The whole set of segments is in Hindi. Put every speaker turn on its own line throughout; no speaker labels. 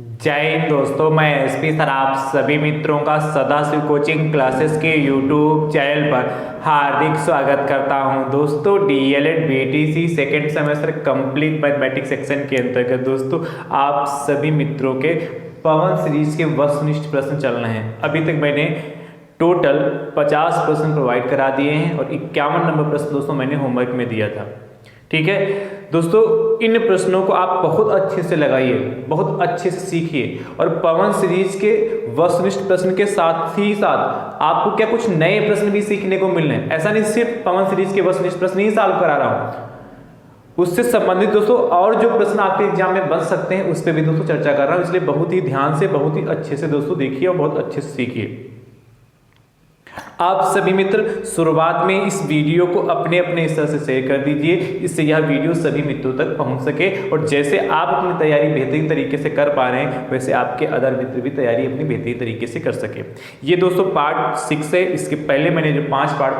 जय हिंद दोस्तों, मैं एसपी सर आप सभी मित्रों का सदाशिव कोचिंग क्लासेस के यूट्यूब चैनल पर हार्दिक स्वागत करता हूं। दोस्तों DElEd BTC second semester complete mathematics section के अंतर्गत दोस्तों आप सभी मित्रों के पवन सीरीज के वस्तुनिष्ठ प्रश्न चल रहे हैं। अभी तक मैंने टोटल 50 प्रश्न प्रोवाइड करा दिए हैं और 51 नंबर प्रश्न दोस्तों मैंने होमवर्क में दिया था। ठीक है दोस्तों, इन प्रश्नों को आप बहुत अच्छे से लगाइए, बहुत अच्छे से सीखिए और पवन सीरीज के वस्तुनिष्ठ प्रश्न के साथ ही साथ आपको क्या कुछ नए प्रश्न भी सीखने को मिल रहे हैं। ऐसा नहीं सिर्फ पवन सीरीज के वस्तुनिष्ठ प्रश्न ही सॉल्व करा रहा हूं, उससे संबंधित दोस्तों और जो प्रश्न आपके एग्जाम में बन सकते हैं उस पर भी दोस्तों चर्चा कर रहा हूं। इसलिए बहुत ही ध्यान से, बहुत ही अच्छे से दोस्तों देखिए और बहुत अच्छे से सीखिए। आप सभी मित्र शुरुआत में इस वीडियो को अपने अपने स्तर से शेयर कर दीजिए, इससे यह वीडियो सभी मित्रों तक पहुंच सके और जैसे आप अपनी तैयारी बेहतरीन तरीके से कर पा रहे हैं वैसे आपके अदर मित्र भी तैयारी अपनी बेहतरीन तरीके से कर सके। ये दोस्तों पार्ट 6 है। इसके पहले मैंने जो 5 पार्ट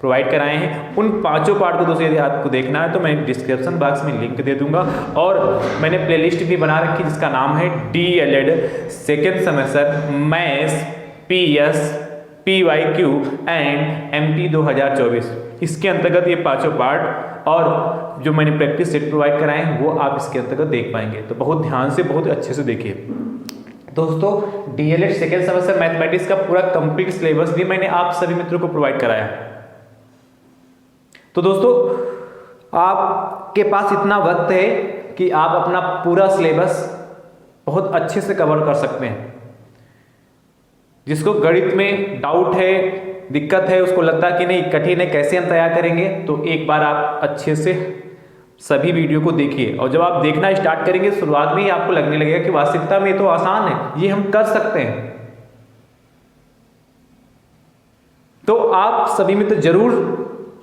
प्रोवाइड कराए हैं उन 5 पार्ट को दोस्तों यदि आपको देखना है तो मैं डिस्क्रिप्शन बॉक्स में लिंक दे दूंगा और मैंने प्लेलिस्ट भी बना रखी जिसका नाम है DElEd second semester maths PS PYQ and MP 2024। इसके अंतर्गत ये 5 पार्ट और जो मैंने प्रैक्टिस सेट प्रोवाइड कराए हैं वो आप इसके अंतर्गत देख पाएंगे। तो बहुत ध्यान से, बहुत अच्छे से देखिए दोस्तों। डीएलएड सेकेंड सेमेस्टर मैथमेटिक्स का पूरा कंप्लीट सिलेबस भी मैंने आप सभी मित्रों को प्रोवाइड कराया। तो दोस्तों आपके पास इतना वक्त है कि आप अपना पूरा सिलेबस बहुत अच्छे से कवर कर सकते हैं। जिसको गणित में डाउट है, दिक्कत है, उसको लगता है कि नहीं कठिन है, कैसे हम तैयार करेंगे, तो एक बार आप अच्छे से सभी वीडियो को देखिए और जब आप देखना स्टार्ट करेंगे शुरुआत में ही आपको लगने लगेगा कि वास्तविकता में तो आसान है, ये हम कर सकते हैं। तो आप सभी मित्र जरूर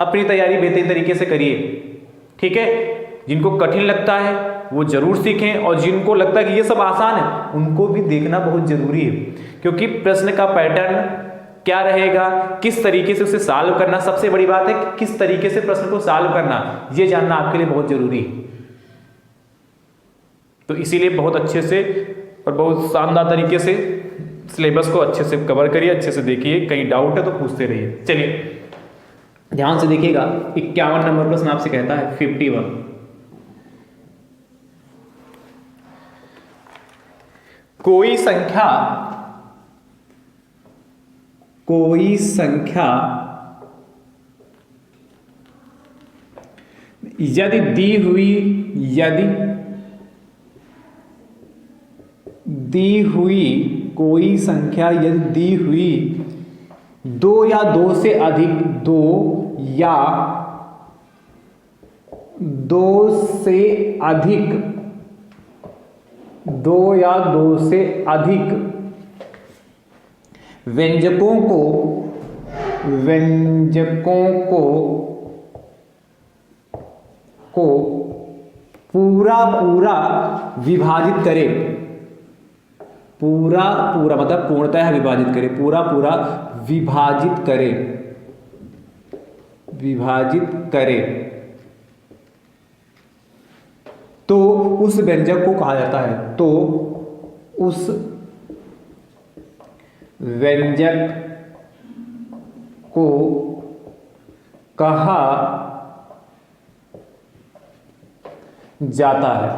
अपनी तैयारी बेहतरीन तरीके से करिए। ठीक है, जिनको कठिन लगता है वो जरूर सीखें और जिनको लगता है कि ये सब आसान है उनको भी देखना बहुत जरूरी है, क्योंकि प्रश्न का पैटर्न क्या रहेगा, किस तरीके से उसे सॉल्व करना, सबसे बड़ी बात है कि किस तरीके से प्रश्न को सॉल्व करना, ये जानना आपके लिए बहुत जरूरी है। तो इसीलिए बहुत अच्छे से और बहुत शानदार तरीके से सिलेबस को अच्छे से कवर करिए, अच्छे से देखिए, कहीं डाउट है तो पूछते रहिए। चलिए ध्यान से देखिएगा। 51 नंबर प्रश्न आपसे कहता है 51। कोई संख्या यदि दी हुई कोई संख्या यदि दी हुई 2 या 2 से अधिक 2 या 2 से अधिक व्यंजकों को पूरा विभाजित करे, पूरा मतलब पूर्णतः विभाजित करे, पूरा विभाजित करे तो उस व्यंजक को कहा जाता है, तो उस व्यंजक को कहा जाता है,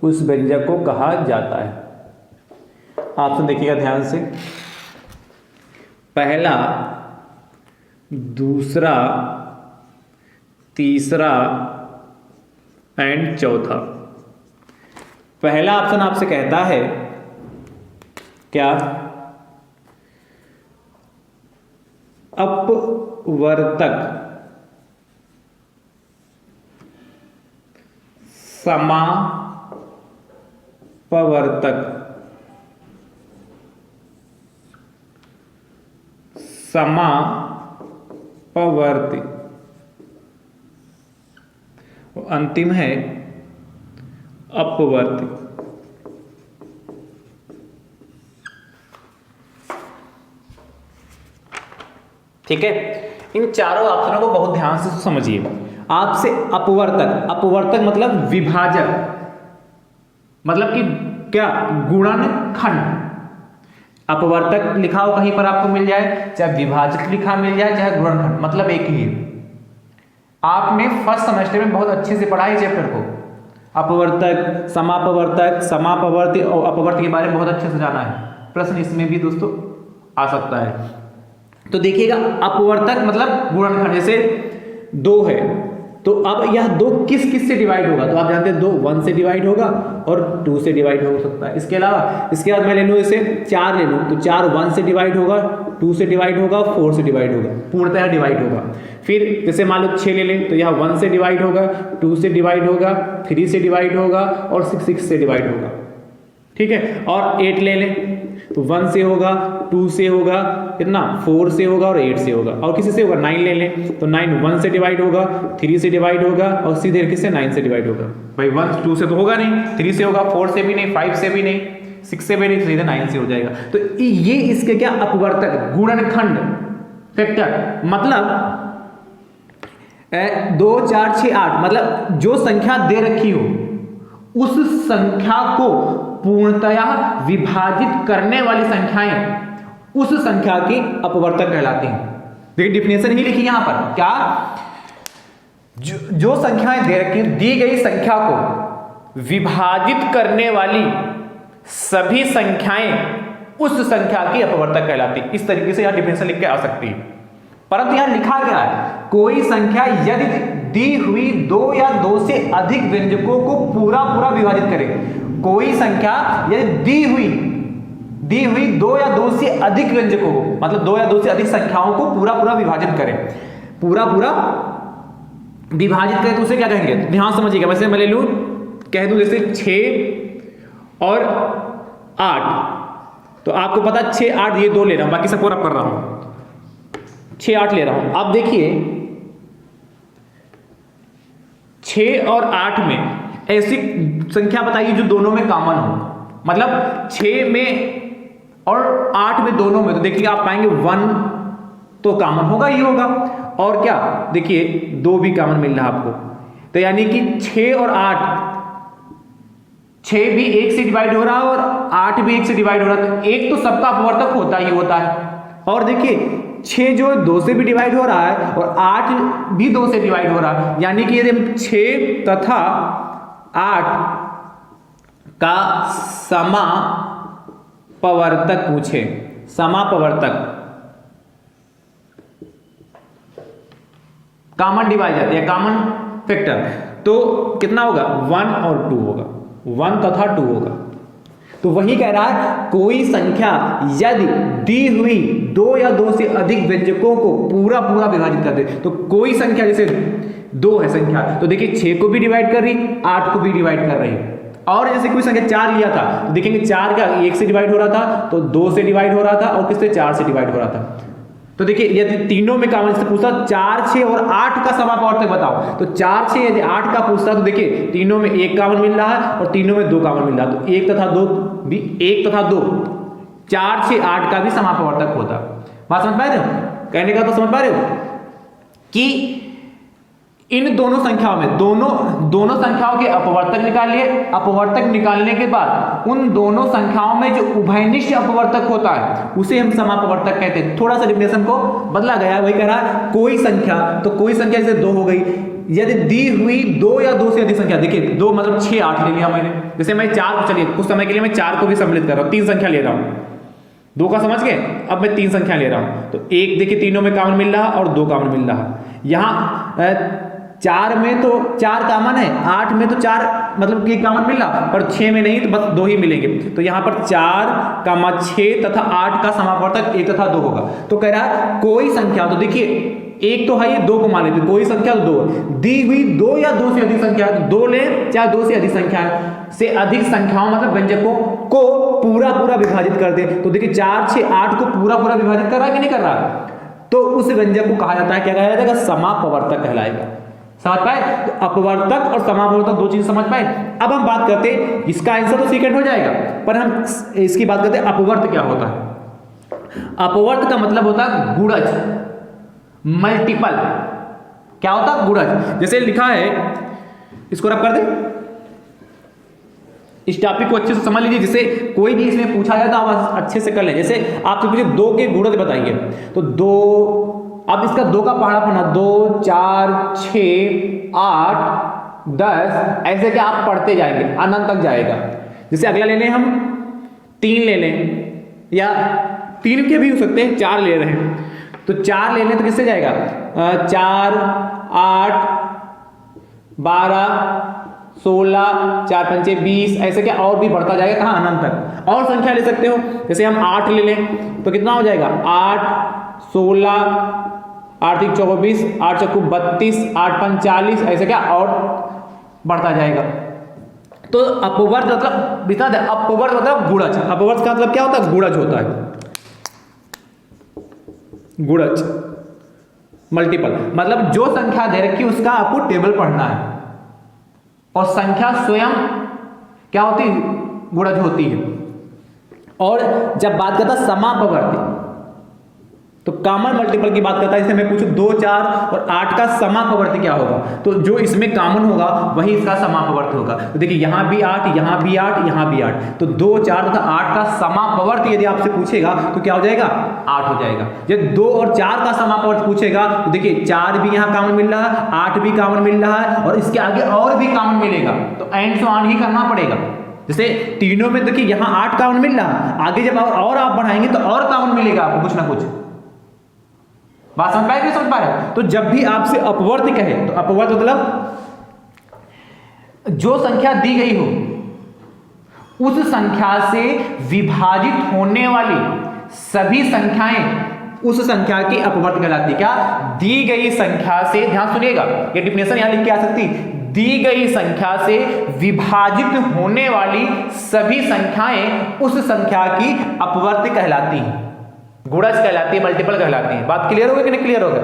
उस व्यंजक को कहा जाता है। ऑप्शन देखिएगा ध्यान से, पहला, दूसरा, तीसरा एंड चौथा। पहला ऑप्शन आपसे कहता है क्या, अपवर्तक समापवर्तक समापवर्ती, अंतिम है अपवर्ती। ठीक है, इन चारों ऑप्शनों को बहुत ध्यान से समझिए। आपसे अपवर्तक मतलब विभाजक, मतलब कि क्या, गुणनखंड। अपवर्तक लिखा हो कहीं पर आपको मिल जाए, चाहे विभाजित लिखा मिल जाए, चाहे गुणनखंड, मतलब एक ही है। आपने फर्स्ट सेमेस्टर में बहुत अच्छे से पढ़ा है चैप्टर को, अपवर्तक, समापवर्तक, समापवर्ती और अपवर्त के बारे में बहुत अच्छे से जाना है। प्रश्न इसमें भी दोस्तों आ सकता है। तो देखिएगा, अपवर्तक मतलब गुणनखंड, जैसे 2 है तो अब यह 2 किस किस से डिवाइड होगा, तो आप जानते हैं 2 1 से डिवाइड होगा और 2 से डिवाइड हो सकता है। इसके बाद मैं ले लूँ इसे 4 ले लूँ, तो 4 1 से डिवाइड होगा, 2 से डिवाइड होगा, 4 से डिवाइड होगा, पूर्णतः डिवाइड होगा। फिर जैसे मान लो 6 ले लें, तो यह 1 से डिवाइड होगा, 2 से डिवाइड होगा, 3 से डिवाइड होगा और 6 से डिवाइड होगा, ठीक है। और 8 ले लें, तो 1 से होगा, 2 से होगा, कितना 4 से होगा और 8 से होगा। और किसी से होगा 9 ले लें, तो 9 1 से डिवाइड होगा, 3 से डिवाइड होगा और सीधे किससे 9 से डिवाइड होगा। भाई 1 2 से तो होगा नहीं, 3 से होगा, 4 से भी नहीं, 5 से भी नहीं, 6 से भी नहीं, सीधे 9 से हो जाएगा। तो ये इसके क्या, अपवर्तक, गुणनखंड फैक्टर, मतलब 2 4 6 8, मतलब जो संख्या दे रखी हो उस संख्या को पूर्णतया विभाजित करने वाली संख्याएं उस संख्या की अपवर्तक कहलाती हैं। देखिए डिफिनेशन ही लिखी यहां पर, क्या, जो संख्याएं दे रखी, दी गई संख्या को विभाजित करने वाली सभी संख्याएं उस संख्या की अपवर्तक कहलाती। इस तरीके से यहां डिफिनेशन लिख के आ सकती है। परंतु यहां लिखा गया है, कोई संख्या यदि दी हुई 2 या 2 से अधिक व्यंजकों को पूरा विभाजित करे, कोई संख्या यदि दी हुई 2 या 2 से अधिक व्यंजकों को, मतलब 2 या 2 से अधिक संख्याओं को पूरा विभाजित करे, पूरा विभाजित करे, तो उसे क्या कहेंगे, ध्यान समझिएगा। वैसे मैं ले लूं, कह दूं जैसे 6 और 8, तो आपको पता 6 8 ये 2 ले रहा हूं, बाकी सब पूरा कर रहा हूं, 6 8 ले रहा हूं। अब देखिए 6 और 8 में ऐसी संख्या बताइए जो दोनों में कॉमन हो, मतलब 6 में और 8 में, दोनों में, तो देखिए आप पाएंगे 1 तो कॉमन होगा ही होगा, और क्या, देखिए 2 भी कॉमन मिल रहा है आपको। तो यानी कि 6 और 8, 6 भी 1 से डिवाइड हो रहा है और 8 भी 1 से डिवाइड हो रहा है, तो एक तो सबका अपवर्तक होता ही होता है। और देखिए 6 जो 2 से भी डिवाइड हो रहा है और 8 भी 2 से डिवाइड हो रहा है, यानी कि यदि हम 6 तथा 8 का समापवर्तक पूछे, समापवर्तक, कॉमन डिवाइजर या कॉमन फैक्टर, तो कितना होगा, 1 और 2 होगा, 1 तथा 2 होगा। तो वही कह रहा है, कोई संख्या यदि दी हुई 2 या 2 से अधिक व्यंजकों को पूरा विभाजित कर दे, तो कोई संख्या जैसे 2 है संख्या, तो देखिए 6 को भी डिवाइड कर रही, 8 को भी डिवाइड कर रही, और जैसे कोई संख्या 4 लिया था, तो देखेंगे 4 का 1 से डिवाइड हो रहा था, तो 2 से डिवाइड हो रहा था, और किससे 4 से डिवाइड हो रहा था। तो देखिए यदि तीनों में कॉमन से पूछता 4 6 और 8 का समापवर्तक बताओ, तो 4 6 यदि 8 का पूछता, तो देखिए तीनों में 1 कॉमन मिल रहा है और तीनों में 2 कॉमन मिल रहा है, तो 1 तथा 2 भी, 1 तथा 2, 4 6 8 का भी समापवर्तक होता। बात समझ पा रहे हो, कहने का तो समझ पा रहे हो कि इन दोनों संख्याओं में, दोनों संख्याओं के अपवर्तक निकालिए, अपवर्तक निकालने के बाद उन दोनों संख्याओं में जो उभयनिष्ठ अपवर्तक होता है उसे हम समापवर्तक कहते हैं। थोड़ा सा डिफिनेशन को बदला गया है, वही कह रहा है, कोई संख्या, तो कोई संख्या जैसे 2 हो गई, यदि दी हुई 2 या 2 से अधिक संख्या, देखिए 2 मतलब 6 8 ले लिया मैंने, जैसे मैं 4, चलिए कुछ समय के लिए मैं 4 को भी सम्मिलित कर रहा हूँ, 3 संख्या ले रहा हूँ, 2 का समझ गए, अब मैं 3 संख्या ले रहा हूँ, तो 1 देखिए तीनों में कॉमन मिल रहा है और 2 कॉमन मिल रहा है। यहाँ 4 में तो 4 कॉमन है, 8 में तो 4 मतलब कि कॉमन मिल रहा, पर 6 में नहीं, तो बस 2 ही मिलेंगे। तो यहाँ पर 4, 6 तथा 8 का समापवर्तक 1 तथा 2 होगा। तो कह रहा है कोई संख्या, तो देखिए 1 तो है, ये 2 को मान लेते, कोई संख्या तो 2 दी हुई 2 या 2 से अधिक संख्या, 2 ले चाहे 2 से अधिक संख्या से अधिक संख्याओं मतलब व्यंजकों को पूरा विभाजित कर दे। तो देखिए 4 6 8 को पूरा विभाजित कर रहा है कि नहीं कर रहा, तो उस व्यंजक को कहा जाता है, क्या कहा जाएगा, समापवर्तक कहलाएगा। समझ पाए, तो अपवर्तक और समापवर्तक 2 चीज समझ पाए। अब हम बात करते हैं, इसका आंसर तो सेकंड हो जाएगा, पर हम इसकी बात करते हैं अपवर्त क्या होता है। अपवर्त का मतलब होता है गुणज, मल्टीपल। क्या होता है, गुणज। जैसे लिखा है, इसको रब कर दे,
इस टॉपिक को अच्छे से समझ लीजिए, जिससे कोई भी इसमें पूछा जाए तो आप अच्छे से कर लें। जैसे आपसे पूछे 2 के गुणज बताइए, तो 2, अब इसका 2 का पहाड़ा पढ़ना, 2 4 6 8 10, ऐसे कि आप पढ़ते जाएंगे, अनंत तक जाएगा। जैसे अगला ले लें हम 3 ले लें, या 3 के भी हो सकते हैं, 4 ले रहे हैं तो 4 ले लें तो किससे जाएगा, 4 8 12 16 4 5 20, ऐसे क्या और भी बढ़ता जाएगा, कहाँ, अनंत तक। और संख्या ले सकते हो, जैसे हम 8 ले लें तो कितना हो जाएगा, 8 16 8 3 24 8 4 32 8 5 40, ऐसे क्या और बढ़ता जाएगा। तो अपवर्त मतलब बिता दे, अपवर्त मतलब गुणज। अपवर्त का मतलब क्या होता है, गुणज होता है, गुणज मल्टीपल, मतलब जो संख्या दे रखी उसका आपको टेबल पढ़ना है, और संख्या स्वयं क्या होती है, गुणज होती है। और जब बात करता समापवर्ती, तो कॉमन मल्टीपल की बात करता है, जैसे मैं पूछूं 2 4 और 8 का समापवर्ती क्या होगा, तो जो इसमें कॉमन होगा वही इसका समापवर्ती होगा। तो देखिए यहाँ भी 8 यहाँ भी 8 यहाँ भी 8, तो 2 4 तथा 8 का समापवर्ती यदि आपसे पूछेगा तो क्या हो जाएगा, 8 हो जाएगा। जब 2 और 4 का समापवर्ती पूछेगा तो देखिए 4 भी यहाँ कॉमन मिल रहा है, 8 भी कॉमन मिल रहा है, और इसके आगे और भी कॉमन मिलेगा, तो एंड से ऑन ही करना पड़ेगा। जैसे तीनों में देखिए यहाँ 8 कॉमन मिल रहा है, आगे जब और आप बढ़ाएंगे तो और कॉमन मिलेगा आपको कुछ ना कुछ। बात समझ पाए, समझ पा रहे? तो जब भी आपसे अपवर्त कहे तो अपवर्त मतलब जो संख्या दी गई हो उस संख्या से विभाजित होने वाली सभी संख्याएं उस संख्या की अपवर्त कहलाती है। क्या, दी गई संख्या से, ध्यान सुनिएगा, ये डिफिनेशन यहां लिख के आ सकती, दी गई संख्या से विभाजित होने वाली सभी संख्याएं उस संख्या की अपवर्त कहलाती हैं, गुणज कहलाती है, मल्टीपल कहलाती है। बात क्लियर हो गई कि नहीं क्लियर हो गया?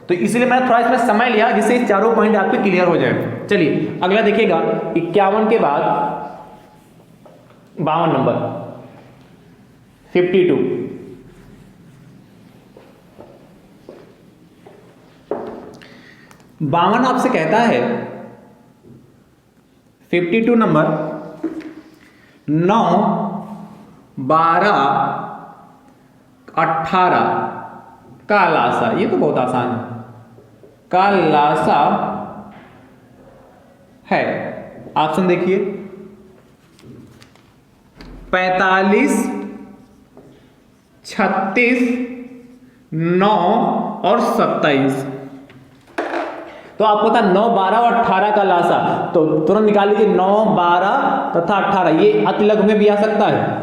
तो इसलिए मैंने थोड़ा इसमें समय लिया जिससे इस चारों पॉइंट आपके क्लियर हो जाए। चलिए अगला देखिएगा, 51 के बाद 52 नंबर 52। बावन आपसे कहता है 52 नंबर 9 12 18 का लासा, ये तो बहुत आसान है, का लासा है। ऑप्शन देखिए 45 36 9 और 27। तो आपको था 9 12 और 18 का लासा, तो तुरंत निकाल लीजिए 9 12 तथा 18, ये अतिलघु में भी आ सकता है,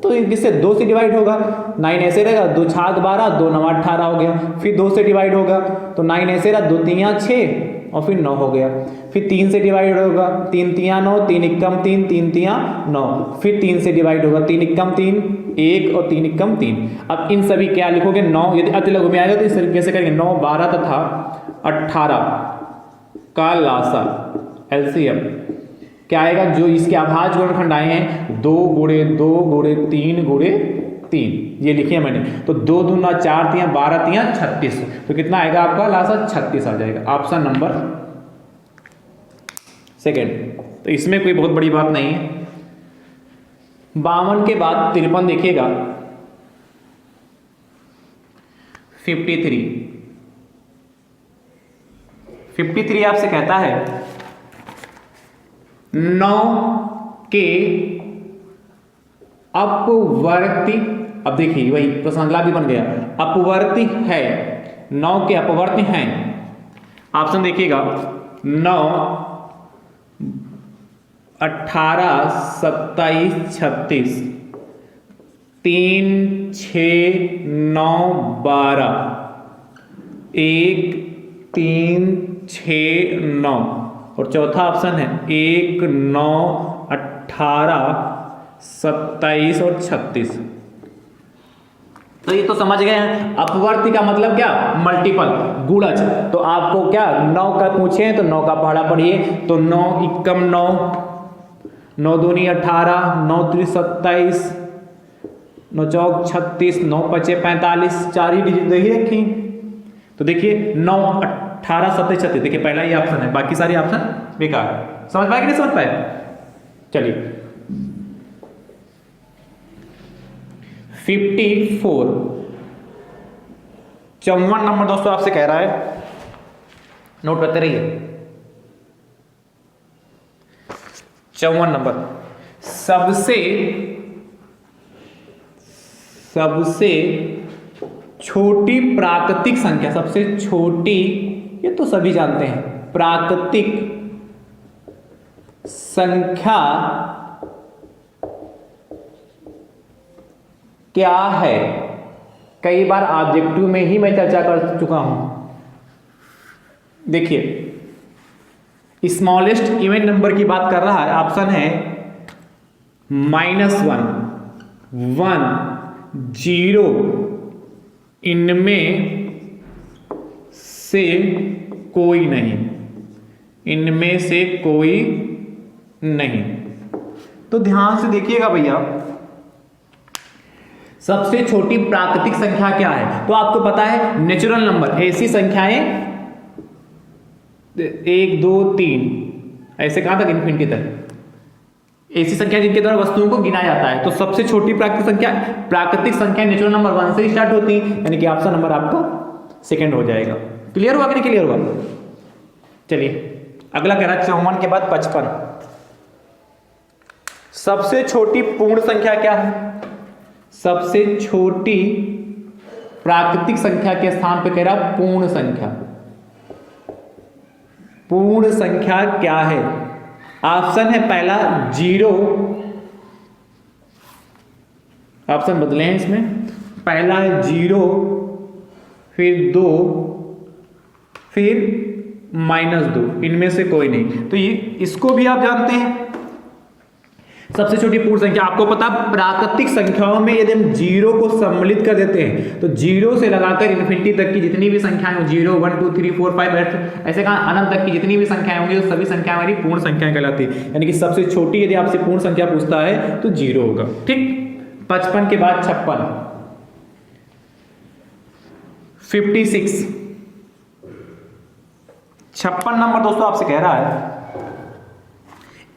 तो इससे 2 से डिवाइड होगा, 9 ऐसे रहेगा, 2 छाक 12 2 9 18 हो गया, फिर 2 से डिवाइड होगा तो 9 ऐसे रहा, 2 3 6 और फिर 9 हो गया, फिर 3 से डिवाइड होगा, 3 3 9 3 एकम 3 3 3 9, फिर 3 से डिवाइड होगा, 3 एकम 3 1 और 3 एकम 3। अब इन सभी क्या लिखोगे, 9 यदि अतिलघु में आएगा तो इस तरीके से करेंगे, 9 12 तथा 18 का लासा एलसीएम क्या आएगा, जो इसके अभाज्य गुणनखंड आए हैं 2 गुणे 2 गुणे 3 गुणे 3, ये लिखे हैं मैंने, तो 2 दूना 4 3 12 3 36, तो कितना आएगा आपका लासा, 36 आ जाएगा। Option number second. तो इसमें कोई बहुत बड़ी बात नहीं है। 52 के बाद 53 देखिएगा 53 आपसे कहता है 9 के अपवर्ती, अब देखिए वही प्रश्नावली भी बन गया, अपवर्ती है, 9 के अपवर्ती हैं। ऑप्शन देखिएगा 9 18 27 36 3 6 9 12 1 3 6 9, और चौथा ऑप्शन है 1 9 18 27 और 36। तो ये तो समझ गए हैं, अपवर्ती का मतलब क्या, मल्टीपल, गुणज। तो आपको क्या 9 का पूछे तो 9 का पहाड़ा पढ़िए, तो 9 एकम 9 9 दूनी 18 9 3 27 9 चौक 36 9 5 45, 4 ही डिजिट ही रखी। तो देखिए 9 18 27 36, देखिए पहला ही ऑप्शन है, बाकी सारे ऑप्शन बेकार। समझ पाए कि नहीं समझ पाए? चलिए 54। 54 नंबर दोस्तों आपसे कह रहा है, नोट करते रहिए। 54 नंबर, सबसे छोटी प्राकृतिक संख्या, सबसे छोटी, ये तो सभी जानते हैं, प्राकृतिक संख्या क्या है। कई बार ऑब्जेक्टिव में ही मैं चर्चा कर चुका हूं। देखिए, स्मॉलेस्ट इवन नंबर की बात कर रहा है, ऑप्शन है -1, 1, 0, इनमें से कोई नहीं, इनमें से कोई नहीं। तो ध्यान से देखिएगा भैया, सबसे छोटी प्राकृतिक संख्या क्या है? तो आपको पता है नेचुरल नंबर, ऐसी संख्याएं 1, 2, 3 ऐसे कहां तक, इन्फिनिटी तक, ऐसी संख्या जिनके द्वारा वस्तुओं को गिना जाता है। तो सबसे छोटी प्राकृतिक संख्या नेचुरल नंबर 1 से स्टार्ट होती है, यानी कि ऑप्शन नंबर आपका सेकंड हो जाएगा। क्लियर हुआ कि नहीं क्लियर हुआ? चलिए अगला कह रहा है 54 के बाद 55। सबसे छोटी पूर्ण संख्या क्या है? सबसे छोटी प्राकृतिक संख्या के स्थान पे कह रहा पूर्ण संख्या। पूर्ण संख्या क्या है? ऑप्शन है पहला 0, ऑप्शन बदले हैं इसमें, पहला है 0, फिर 2, फिर -2, इनमें से कोई नहीं। तो ये इसको भी आप जानते हैं, सबसे छोटी पूर्ण संख्या। आपको पता प्राकृतिक संख्याओं में यदि हम 0 को सम्मिलित कर देते हैं तो 0 से लगाकर इन्फिनिटी तक की जितनी भी संख्याएं हो, 0, 1, 2, 3, 4, 5 ऐसे कहा अनंत तक की जितनी भी संख्याएं होंगी, तो सभी संख्याएं हमारी पूर्ण संख्याएं कहलाती है। यानी कि सबसे छोटी यदि आपसे पूर्ण संख्या पूछता है तो 0 होगा। ठीक, 55 के बाद 56, 56। 56 नंबर दोस्तों आपसे कह रहा है,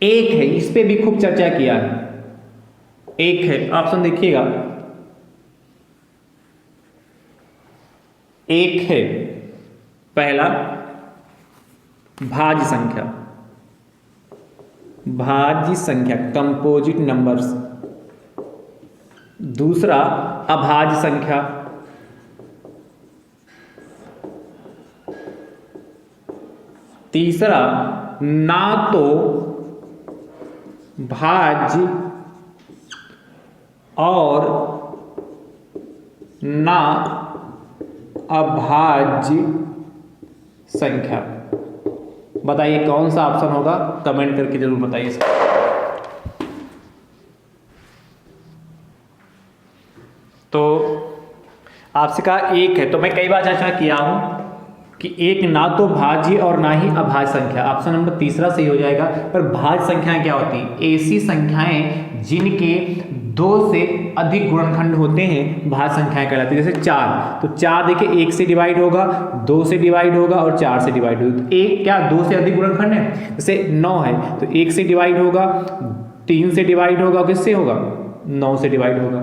एक है, इस पे भी खूब चर्चा किया है। एक है, ऑप्शन देखिएगा, एक है पहला भाज्य संख्या, भाज्य संख्या कंपोजिट नंबर्स। दूसरा अभाज्य संख्या, तीसरा ना तो भाज्य और ना अभाज्य संख्या। बताइए कौन सा ऑप्शन होगा, कमेंट करके जरूर बताइए। तो आपसे कहा एक है, तो मैं कई बार चर्चा किया हूं कि एक ना तो भाज्य और ना ही अभाज्य संख्या, ऑप्शन नंबर तीसरा सही हो जाएगा। पर भाज्य संख्याएं क्या होती हैं? ऐसी संख्याएं जिनके 2 से अधिक गुणनखंड होते हैं भाज्य संख्याएं कहलाती है। जैसे 4, तो 4 देखिए 1 से डिवाइड होगा, 2 से डिवाइड होगा और 4 से डिवाइड होगा। तो एक क्या 2 से अधिक गुणनखंड है? जैसे 9 है तो 1 से डिवाइड होगा, 3 से डिवाइड होगा, किससे होगा? 9 से डिवाइड होगा।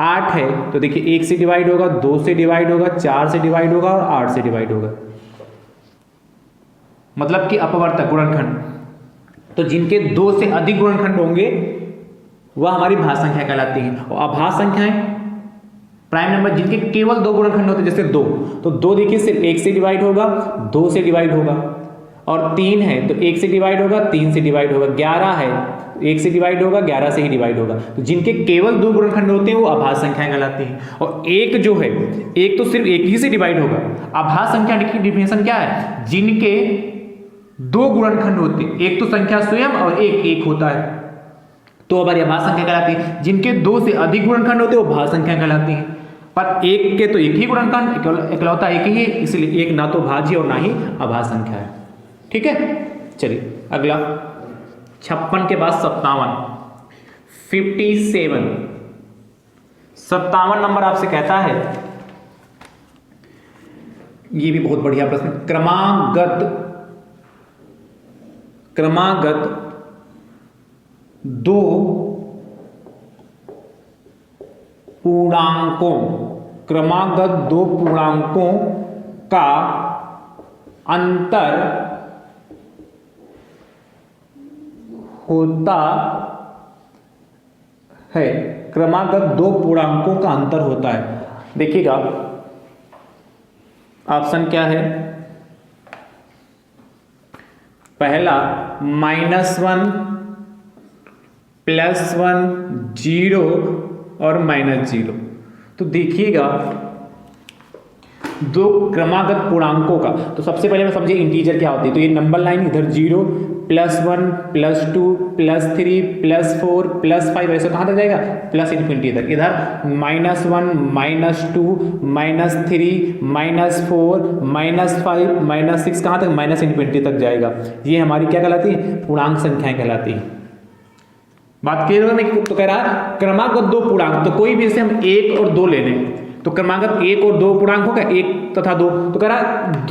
8 है तो देखिए 1 से डिवाइड होगा, 2 से डिवाइड होगा, 4 से डिवाइड होगा और 8 से डिवाइड होगा। मतलब कि अपवर्तक गुणनखंड, तो जिनके 2 से अधिक गुणनखंड होंगे वह हमारी भाज्य संख्या कहलाती है। और अभाज्य संख्याएं प्राइम नंबर जिनके केवल 2 गुणनखंड होते हैं, जैसे 2, तो 2 देखिए सिर्फ 1 से डिवाइड होगा, 2 से डिवाइड होगा, और 3 है तो 1 से डिवाइड होगा, 3 से डिवाइड होगा। 11 है 1 से डिवाइड होगा, 11 से ही डिवाइड होगा। तो जिनके केवल 2 गुणनखंड होते हैं वो अभाज्य संख्याएं कहलाती हैं। और एक जो है, एक तो सिर्फ 1 ही से डिवाइड होगा। अभाज्य संख्या की डिफिनेशन क्या है? जिनके 2 गुणनखंड होते हैं, एक तो संख्या स्वयं और एक होता है, तो हमारी अभाज्य संख्या कहलाती है। जिनके 2 से अधिक गुणनखंड होते हैं वो भाज्य संख्या कहलाती है। पर एक के तो एक ही गुणनखंड, इकलौता एक ही है, इसलिए एक ना तो भाज्य और ना ही अभाज्य संख्या है। ठीक है, चलिए अगला 56 के बाद 57, 57। 57 नंबर आपसे कहता है, ये भी बहुत बढ़िया प्रश्न, क्रमागत 2 पूर्णांकों, क्रमागत दो पूर्णांकों का अंतर होता है, क्रमागत दो पूर्णांकों का अंतर होता है। देखिएगा ऑप्शन क्या है, पहला -1 +1 0 और -0। तो देखिएगा दो क्रमागत पूर्णांकों का, तो सबसे पहले मैं समझे इंटीजर क्या होती है। तो ये नंबर लाइन इधर 0 +1 +2 +3 +4 +5 ऐसे कहाँ तक जाएगा, प्लस इन्फिनिटी तक। इधर -1 -2 -3 -4 -5 -6 कहाँ तक, माइनस इन्फिनिटी तक जाएगा। ये हमारी क्या कहलाती है, पूर्णांक संख्याएं कहलाती है। बात क्लियर होगा। तो कह रहा है क्रमागत दो पूर्णांक, तो कोई भी जैसे हम 1 और 2 ले लें, तो क्रमागत 1 और 2 पूर्णांक होगा, 1 तथा 2। तो कह रहा है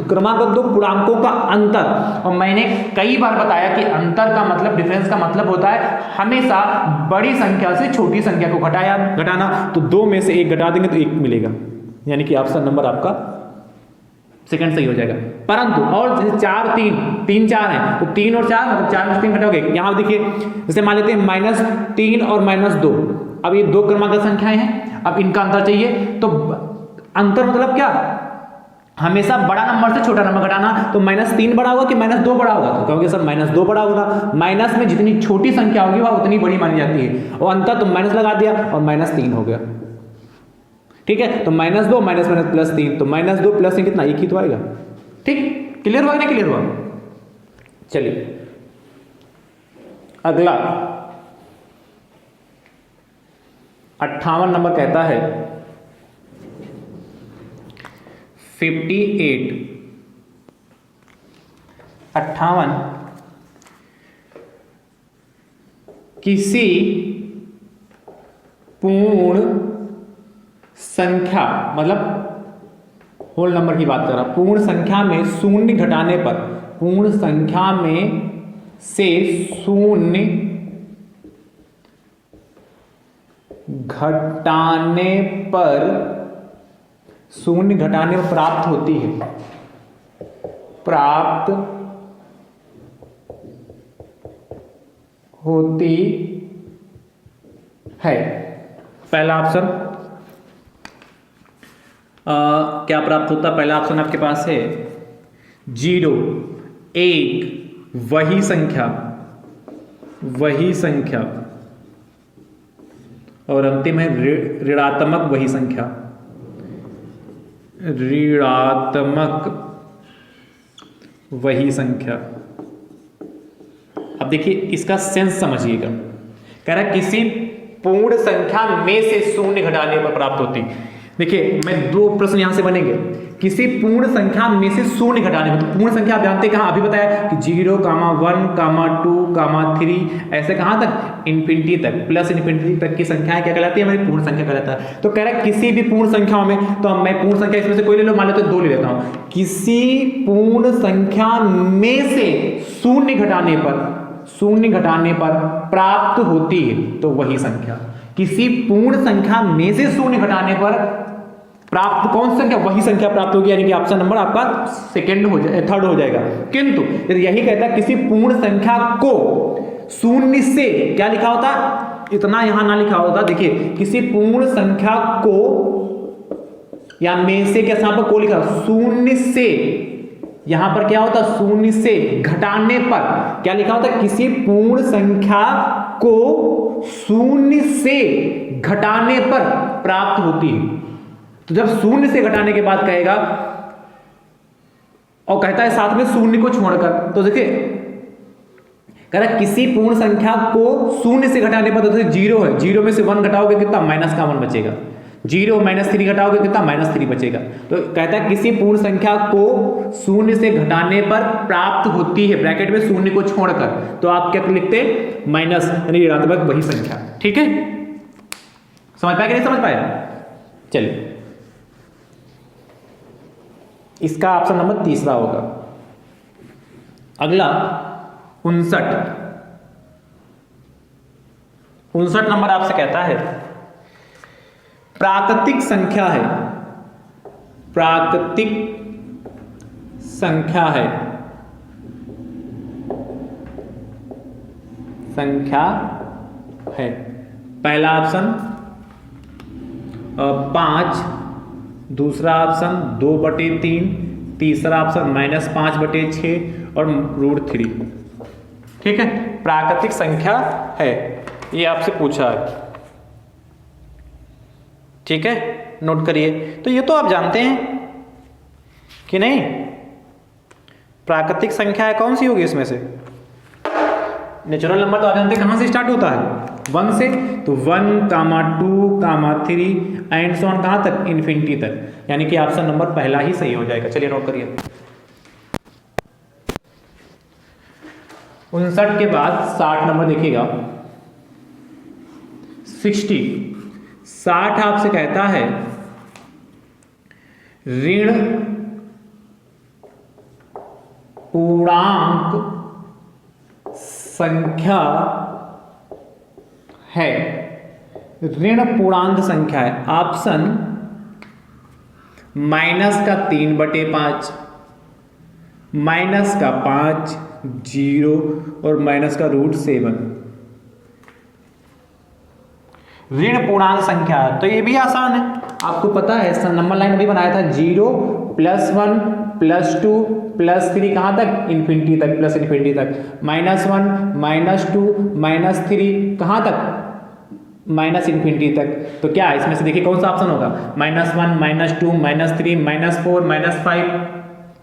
क्रमागत दो पूर्णांकों का अंतर, और मैंने कई बार बताया कि अंतर का मतलब, डिफरेंस का मतलब होता है हमेशा बड़ी संख्या से छोटी संख्या को घटाना। तो 2 में से 1 घटा देंगे तो 1 मिलेगा, यानी कि ऑप्शन नंबर आपका सेकंड सही हो जाएगा। परंतु और जैसे 4 3 4 है, तो 3 और 4 मतलब 4 में से 3 घटाओगे। यहां देखिए जैसे मान लेते हैं -3 और -2, अब ये दो क्रमागत संख्याएं हैं, अब इनका अंतर चाहिए। तो अंतर मतलब क्या, हमेशा बड़ा नंबर से छोटा नंबर घटाना। तो -3 बड़ा होगा कि -2 बड़ा होगा, तो कहोगे सर -2 बड़ा होगा। माइनस में जितनी छोटी संख्या होगी वह उतनी बड़ी मानी जाती है, और अंतर तो माइनस लगा दिया और -3 हो गया। ठीक है, तो -2 माइनस +3, तो -2 + 3 कितना, 1 ही तो आएगा। ठीक, क्लियर हुआ ना, क्लियर हुआ। चलिए अगला 58 नंबर कहता है 58 किसी पूर्ण संख्या, मतलब होल नंबर की बात कर रहा, पूर्ण संख्या में शून्य घटाने पर, पूर्ण संख्या में से शून्य घटाने पर, शून्य घटाने पर प्राप्त होती है, प्राप्त होती है। पहला ऑप्शन क्या प्राप्त होता है, पहला ऑप्शन आपके पास है 0 1 वही संख्या, और अंतिम है ऋणात्मक वही संख्या, ऋणात्मक वही संख्या। अब देखिए इसका सेंस समझिएगा, कह रहा है किसी पूर्ण संख्या में से शून्य घटाने पर प्राप्त होती। देखिए मैं दो प्रश्न यहां से बनेंगे, किसी पूर्ण संख्या में से शून्य घटाने में, तो पूर्ण संख्या आप जानते कहां, अभी बताया कि 0, 1, 2, 3 ऐसे कहां तक, इन्फिनिटी तक, प्लस इन्फिनिटी तक की संख्याएं क्या कहलाती है, हमारी पूर्ण संख्या कहलाता है। तो कह रहा है किसी भी पूर्ण संख्याओं में, तो मैं पूर्ण संख्या इसमें से कोई ले लो, मान लो तो 2 ले लेता हूं, किसी पूर्ण संख्या में से शून्य घटाने पर प्राप्त होती है, तो वही संख्या। किसी पूर्ण संख्या में से शून्य घटाने पर प्राप्त कौन सी संख्या, वही संख्या प्राप्त होगी, यानी कि ऑप्शन नंबर आपका थर्ड हो जाएगा। किंतु यही कहता है किसी पूर्ण संख्या को शून्य से, क्या लिखा होता, इतना यहां ना लिखा होता, देखिए किसी पूर्ण संख्या को, या में से क्या यहां पर को लिखा, शून्य से, यहां पर क्या होता, शून्य से घटाने पर क्या लिखा होता, किसी पूर्ण संख्या को शून्य से घटाने पर प्राप्त होती है। तो जब शून्य से घटाने के बाद कहेगा, और कहता है साथ में शून्य को छोड़कर, तो देखिए कह रहा है किसी पूर्ण संख्या को शून्य से घटाने पर, तो 0 है, 0 में से 1 घटाओगे कितना, -1 बचेगा, 0 -3 घटाओगे कितना, -3 बचेगा। तो कहता है किसी पूर्ण संख्या को शून्य से घटाने पर प्राप्त होती है, ब्रैकेट में शून्य को छोड़कर, तो आप क्या लिखते, माइनस, यानी ऋणात्मक वही संख्या। ठीक है, समझ पाया कि नहीं समझ पाया। चलिए इसका ऑप्शन नंबर तीसरा होगा। अगला 59 नंबर आपसे कहता है प्राकृतिक संख्या है, प्राकृतिक संख्या है, संख्या है। पहला ऑप्शन 5, दूसरा ऑप्शन 2/3, तीसरा ऑप्शन -5/6 और √3। ठीक है, प्राकृतिक संख्या है, ये आपसे पूछा है। ठीक है, नोट करिए। तो ये तो आप जानते हैं कि नहीं, प्राकृतिक संख्या है कौन सी होगी इसमें से? नेचुरल नंबर तो आप जानते हैं कहां से स्टार्ट होता है, 1 से। तो 1, 2, 3 एंड सो ऑन कहां तक? इन्फिनिटी तक। यानी कि ऑप्शन नंबर पहला ही सही हो जाएगा। चलिए नोट करिए। 59 के बाद 60 नंबर देखिएगा, 60 आपसे कहता है ऋण पूर्णांक संख्या है, ऋण पूर्णांक संख्या है। ऑप्शन -3/5, -5, 0 और -√7। ऋण पूर्णांक संख्या, तो ये भी आसान है, आपको पता है। नंबर लाइन भी बनाया था, 0 +1 +2 +3 कहां तक? इन्फिनिटी तक, प्लस इन्फिनिटी तक। -1 -2 -3 कहां तक? माइनस इन्फिनिटी तक। तो क्या है इसमें से देखिए कौन सा ऑप्शन होगा? -1 -2 -3 -4 -5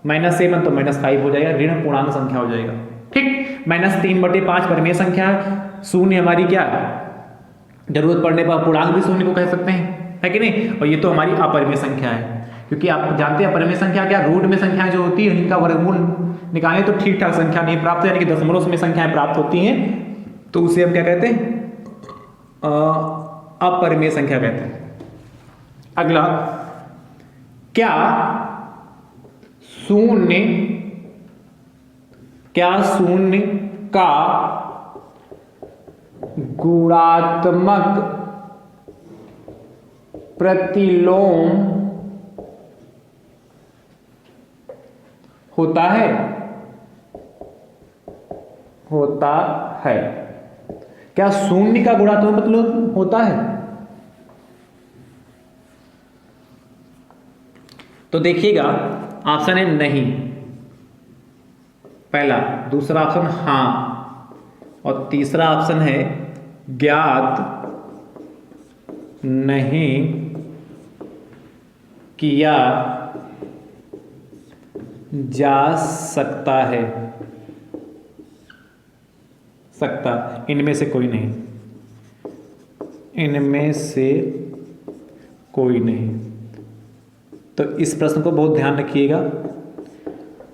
-7, तो -5 हो जाएगा, ऋण पूर्णांक संख्या हो जाएगा। ठीक, -3/5 परिमेय संख्या है, शून्य हमारी क्या है, जरूरत पड़ने पर पूर्णांक भी शून्य को कह सकते हैं, है कि नहीं। और ये तो हमारी अपरिमेय संख्या है, क्योंकि आप जानते हैं अपरिमेय संख्या क्या, रूट में संख्याएं जो होती है इनका वर्गमूल निकालें तो ठीक ठाक संख्या नहीं प्राप्त, यानी कि दशमलव में संख्याएं प्राप्त होती हैं, तो उसे हम क्या कहते हैं? अपरिमेय संख्या कहते हैं। अगला, क्या शून्य का गुणात्मक प्रतिलोम होता है? होता है। क्या शून्य का गुणात्मक प्रतिलोम होता है? तो देखिएगा, ऑप्शन है नहीं, पहला। दूसरा ऑप्शन हां, और तीसरा ऑप्शन है ज्ञात नहीं किया जा सकता है, सकता। इनमें से कोई नहीं, इनमें से कोई नहीं। तो इस प्रश्न को बहुत ध्यान रखिएगा,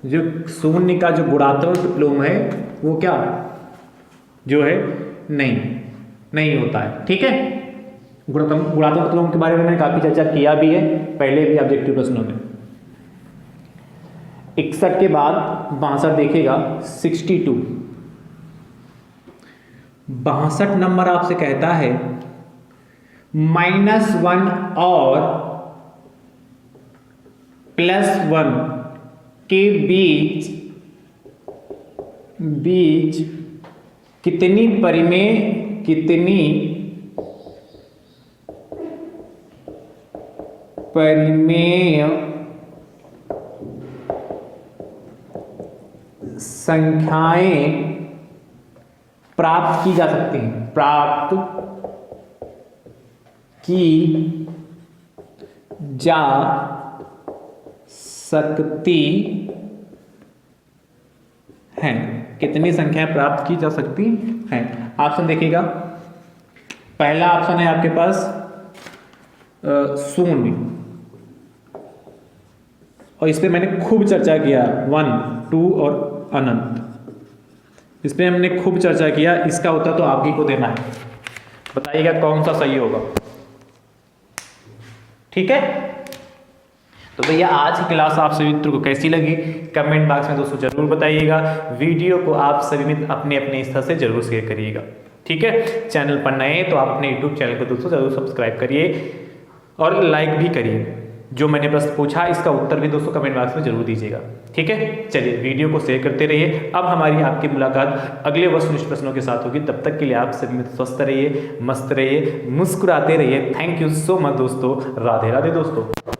जो शून्य का जो गुणात्मक प्रतिलोम है वो क्या जो है नहीं होता है। ठीक है, गुणात्मक प्रतिलोम के बारे में मैंने काफी चर्चा किया भी है पहले भी ऑब्जेक्टिव प्रश्नों में। 61 के बाद 62 देखिएगा, 62 नंबर आपसे कहता है -1 और +1 के बीच कितनी परिमेय संख्याएं प्राप्त की जा सकती हैं, प्राप्त की जा सकती हैं, कितनी संख्याएं प्राप्त की जा सकती हैं। ऑप्शन देखिएगा, पहला ऑप्शन है आपके पास शून्य, और इस पे मैंने खूब चर्चा किया, 1, 2 और अनंत, इस पे हमने खूब चर्चा किया। इसका उत्तर तो आप ही को देना है, बताइएगा कौन सा सही होगा। ठीक है, तो भैया आज की क्लास आप सभी मित्रों को कैसी लगी कमेंट बॉक्स में दोस्तों जरूर बताइएगा। वीडियो को आप सभी मित्र अपने अपने स्तर से जरूर शेयर करिएगा। ठीक है, चैनल पर नए तो आप अपने यूट्यूब चैनल को दोस्तों जरूर सब्सक्राइब करिए
और लाइक भी करिए। जो मैंने प्रश्न पूछा इसका उत्तर भी दोस्तों कमेंट बॉक्स में जरूर दीजिएगा। ठीक है, चलिए वीडियो को शेयर करते रहिए। अब हमारी आपकी मुलाकात अगले वस्तुनिष्ठ प्रश्नों के साथ होगी। तब तक के लिए आप सभी स्वस्थ रहिए, मस्त रहिए, मुस्कुराते रहिए। थैंक यू सो मच दोस्तों। राधे राधे दोस्तों।